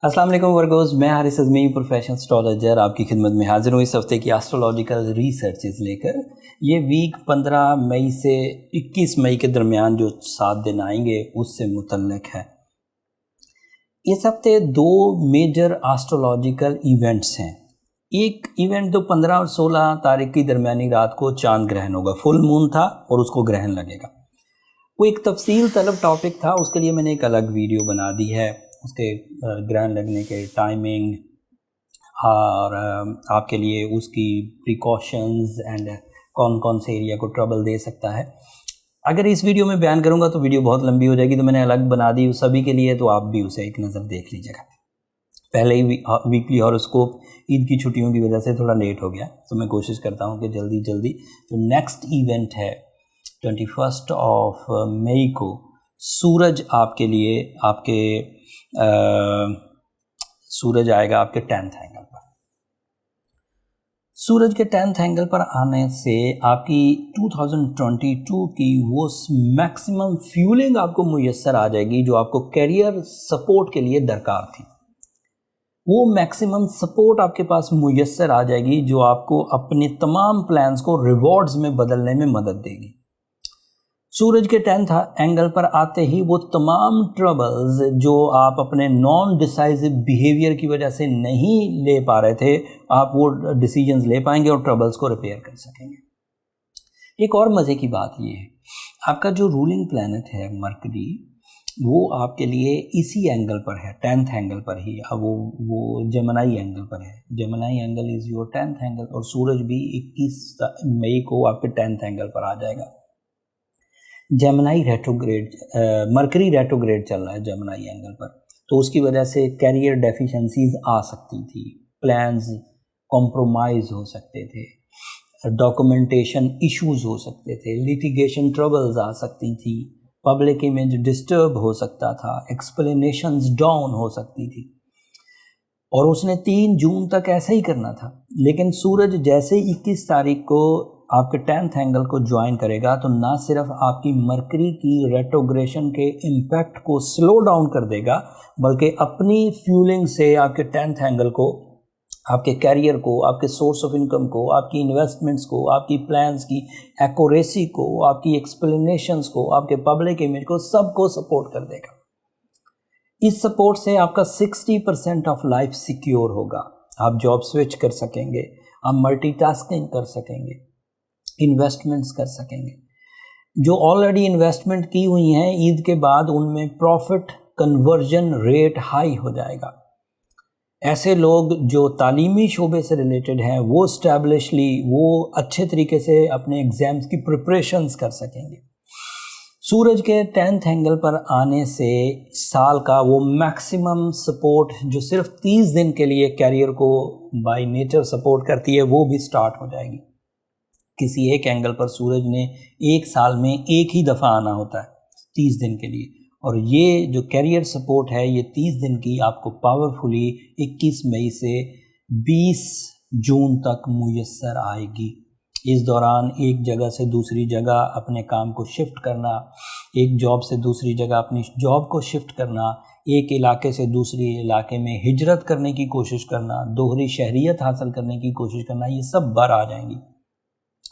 अस्सलाम वालेकुम वर्गोस, मैं हारिस अज़मी प्रोफेशनल एस्ट्रोलॉजर आपकी खिदमत में हाजिर हूँ इस हफ्ते की एस्ट्रोलॉजिकल रिसर्चेज लेकर। ये वीक 15 मई से 21 मई के दरमियान जो 7 दिन आएंगे उससे मुतल्लिक है। इस हफ्ते 2 मेजर एस्ट्रोलॉजिकल इवेंट्स हैं। एक इवेंट तो 15 और 16 तारीख की दरमियानी रात को चांद ग्रहण होगा, फुल मून था और उसको ग्रहण लगेगा। वो एक तफसील तलब टॉपिक था, उसके लिए मैंने एक अलग वीडियो बना दी है। उसके ग्रहण लगने के टाइमिंग और आपके लिए उसकी प्रिकॉशंस एंड कौन कौन से एरिया को ट्रबल दे सकता है। अगर इस वीडियो में बयान करूंगा तो वीडियो बहुत लंबी हो जाएगी, तो मैंने अलग बना दी उस सभी के लिए, तो आप भी उसे एक नज़र देख लीजिएगा। पहले ही वीकली हॉरोस्कोप ईद की छुट्टियों की वजह से थोड़ा लेट हो गया, तो मैं कोशिश करता हूँ कि जल्दी जल्दी जो नेक्स्ट इवेंट है 21 मई को सूरज आपके लिए सूरज आएगा आपके 10th एंगल पर। सूरज के 10th एंगल पर आने से आपकी 2022 की वो मैक्सिमम फ्यूलिंग आपको मुयस्सर आ जाएगी जो आपको करियर सपोर्ट के लिए दरकार थी। वो मैक्सिमम सपोर्ट आपके पास मुयस्सर आ जाएगी जो आपको अपने तमाम प्लान्स को रिवॉर्ड्स में बदलने में मदद देगी। सूरज के 10th एंगल पर आते ही वो तमाम ट्रबल्स जो आप अपने नॉन डिसाइसिव बिहेवियर की वजह से नहीं ले पा रहे थे, आप वो डिसीजंस ले पाएंगे और ट्रबल्स को रिपेयर कर सकेंगे। एक और मज़े की बात ये है, आपका जो रूलिंग प्लैनेट है मरकरी, वो आपके लिए इसी एंगल पर है, 10th एंगल पर ही। अब वो जेमिनी एंगल पर है। Gemini angle is your 10th angle, और सूरज भी 21 मई को आपके 10th एंगल पर आ जाएगा। जेमिनी रेट्रोग्रेड, मरकरी रेट्रोग्रेड चल रहा है जेमिनी एंगल पर, तो उसकी वजह से कैरियर डेफिशिएंसीज आ सकती थी, प्लान्स कॉम्प्रोमाइज हो सकते थे, डॉक्यूमेंटेशन इश्यूज हो सकते थे, लिटिगेशन ट्रबल्स आ सकती थी, पब्लिक इमेज डिस्टर्ब हो सकता था, एक्सप्लेनेशंस डाउन हो सकती थी। और उसने 3 जून तक ऐसा ही करना था। लेकिन सूरज जैसे 21 तारीख को आपके 10th एंगल को ज्वाइन करेगा तो ना सिर्फ आपकी मरकरी की रेट्रोग्रेशन के इम्पैक्ट को स्लो डाउन कर देगा, बल्कि अपनी फ्यूलिंग से आपके 10th एंगल को, आपके कैरियर को, आपके सोर्स ऑफ इनकम को, आपकी इन्वेस्टमेंट्स को, आपकी प्लान्स की एक्यूरेसी को, आपकी एक्सप्लेनेशंस को, आपके पब्लिक इमेज को, सबको सपोर्ट कर देगा। इस सपोर्ट से आपका 60% ऑफ लाइफ सिक्योर होगा। आप जॉब स्विच कर सकेंगे, आप मल्टीटास्किंग कर सकेंगे, इन्वेस्टमेंट्स कर सकेंगे। जो ऑलरेडी इन्वेस्टमेंट की हुई हैं ईद के बाद, उनमें प्रॉफिट कन्वर्जन रेट हाई हो जाएगा। ऐसे लोग जो तालीमी शोबे से रिलेटेड हैं वो स्टैब्लिशली वो अच्छे तरीके से अपने एग्ज़ाम्स की प्रिपरेशंस कर सकेंगे। सूरज के 10th एंगल पर आने से साल का वो मैक्सिमम सपोर्ट जो सिर्फ 30 दिन के लिए कैरियर को बाय नेचर सपोर्ट करती है, वो भी स्टार्ट हो जाएगी। किसी एक एंगल पर सूरज ने एक साल में एक ही दफ़ा आना होता है 30 दिन के लिए, और ये जो कैरियर सपोर्ट है ये 30 दिन की आपको पावरफुली 21 मई से 20 जून तक मुयस्सर आएगी। इस दौरान एक जगह से दूसरी जगह अपने काम को शिफ्ट करना, एक जॉब से दूसरी जगह अपनी जॉब को शिफ्ट करना, एक इलाके से दूसरे इलाके में हिजरत करने की कोशिश करना, दोहरी शहरियत हासिल करने की कोशिश करना, ये सब बार आ जाएंगी।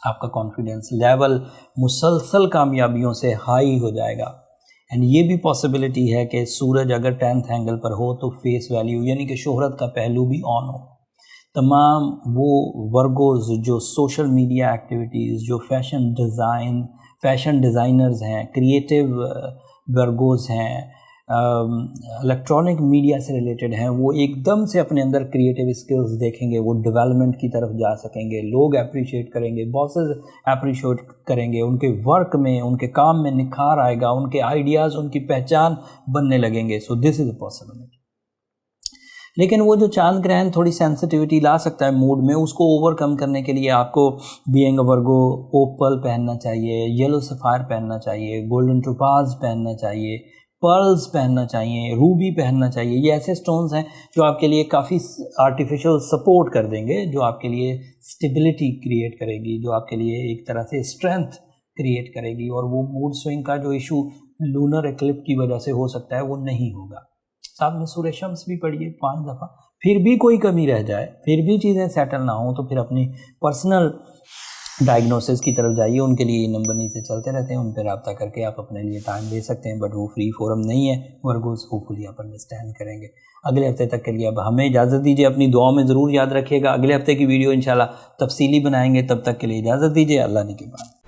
आपका कॉन्फिडेंस लेवल मुसलसल कामयाबियों से हाई हो जाएगा। एंड ये भी पॉसिबिलिटी है कि सूरज अगर 10th एंगल पर हो तो फेस वैल्यू यानी कि शोहरत का पहलू भी ऑन हो। तमाम वो वर्गोज जो सोशल मीडिया एक्टिविटीज़, जो फैशन डिज़ाइनर्स हैं, क्रिएटिव वर्गोज हैं, इलेक्ट्रॉनिक मीडिया से रिलेटेड हैं, वो एकदम से अपने अंदर क्रिएटिव स्किल्स देखेंगे, वो डेवलपमेंट की तरफ जा सकेंगे। लोग अप्रिशिएट करेंगे, बॉसेस अप्रिशिएट करेंगे, उनके वर्क में, उनके काम में निखार आएगा, उनके आइडियाज़, उनकी पहचान बनने लगेंगे। So this is a possibility. लेकिन वो जो चांद ग्रहण थोड़ी सेंसिटिविटी ला सकता है मूड में, उसको ओवरकम करने के लिए आपको बीइंग अ वर्गो ओपल पहनना चाहिए, येलो सफ़ायर पहनना चाहिए, गोल्डन टोपाज पहनना चाहिए, पर्ल्स पहनना चाहिए, रूबी पहनना चाहिए। ये ऐसे स्टोन्स हैं जो आपके लिए काफ़ी आर्टिफिशियल सपोर्ट कर देंगे, जो आपके लिए स्टेबिलिटी क्रिएट करेगी, जो आपके लिए एक तरह से स्ट्रेंथ क्रिएट करेगी, और वो मूड स्विंग का जो इशू लूनर एक्लिप्स की वजह से हो सकता है वो नहीं होगा। साथ में सूरह शम्स भी पढ़िए 5 दफ़ा। फिर भी कोई कमी रह जाए, फिर भी चीज़ें सेटल ना हो, तो फिर अपनी पर्सनल डायग्नोसिस की तरफ जाइए। उनके लिए ये नंबर नीचे चलते रहते हैं, उन पर रब्ता करके आप अपने लिए टाइम दे सकते हैं, बट वो फ्री फोरम नहीं है। वर्गोस होपफुली आप अंडरस्टैंड करेंगे। अगले हफ्ते तक के लिए अब हमें इजाज़त दीजिए। अपनी दुआओं में ज़रूर याद रखिएगा। अगले हफ्ते की वीडियो इंशाल्लाह तफसीली बनाएंगे। तब तक के लिए इजाज़त दीजिए। अल्लाह ने के बाद।